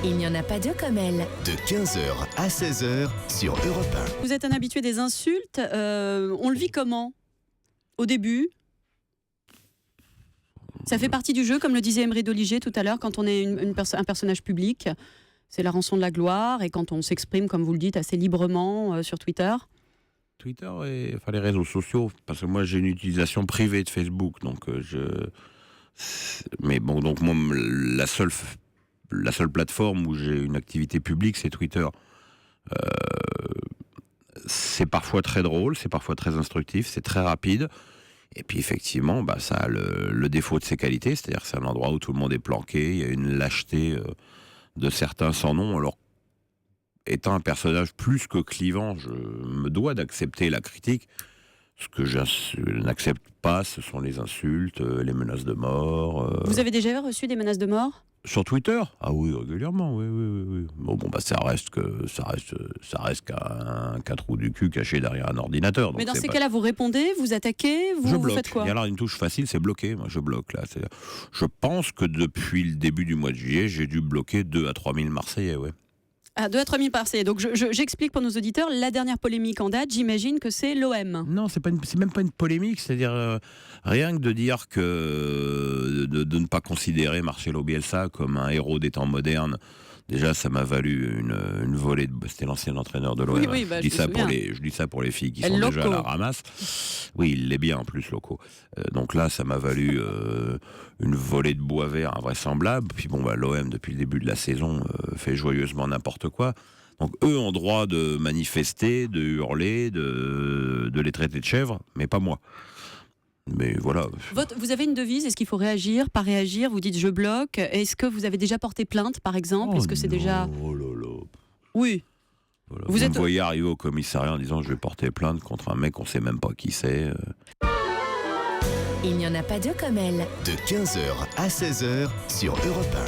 Il n'y en a pas deux comme elle. De 15h à 16h sur Europe 1. Vous êtes un habitué des insultes. On le vit comment ? Au début ? Ça fait partie du jeu, comme le disait Emery Doliger tout à l'heure, quand on est un personnage public. C'est la rançon de la gloire, et quand on s'exprime, comme vous le dites, assez librement sur Twitter. Twitter et les réseaux sociaux, parce que moi j'ai une utilisation privée de Facebook, donc mais bon, donc moi la seule plateforme où j'ai une activité publique, c'est Twitter. C'est parfois très drôle, c'est parfois très instructif, c'est très rapide. Et puis effectivement, ça a le défaut de ses qualités, c'est-à-dire que c'est un endroit où tout le monde est planqué, il y a une lâcheté de certains sans nom. Alors, étant un personnage plus que clivant, je me dois d'accepter la critique. Ce que je n'accepte pas, ce sont les insultes, les menaces de mort. Vous avez déjà reçu des menaces de mort ? Sur Twitter ? Ah oui, régulièrement, oui. Bon, ça reste qu'un trou du cul caché derrière un ordinateur. Mais dans ces cas-là, vous répondez, vous attaquez, vous faites quoi ? Il y a alors une touche facile, c'est bloquer. Moi, je bloque là. Je pense que depuis le début du mois de juillet, j'ai dû bloquer 2 à 3 000 Marseillais, ouais. Ah, 2 à 3 000 Marseillais. Donc j'explique pour nos auditeurs, la dernière polémique en date, j'imagine que c'est l'OM. Non, c'est même pas une polémique, c'est-à-dire rien que de dire que de ne pas considérer Marcelo Bielsa comme un héros des temps modernes. Déjà, ça m'a valu une volée de... C'était l'ancien entraîneur de l'OM. Oui, je dis ça pour les filles qui sont déjà à la ramasse. Oui, il l'est bien en plus, Loco. Donc là, ça m'a valu une volée de bois vert invraisemblable. Puis l'OM, depuis le début de la saison, fait joyeusement n'importe quoi. Donc eux ont droit de manifester, de hurler, de les traiter de chèvres, mais pas moi. Mais voilà. Vous avez une devise, est-ce qu'il faut réagir, pas réagir ? Vous dites je bloque. Est-ce que vous avez déjà porté plainte, par exemple ? Est-ce que c'est déjà... Oh là là. Oui. Voilà. Vous me voyez arriver au commissariat en disant je vais porter plainte contre un mec, on sait même pas qui c'est. Il n'y en a pas deux comme elle. De 15h à 16h sur Europe 1.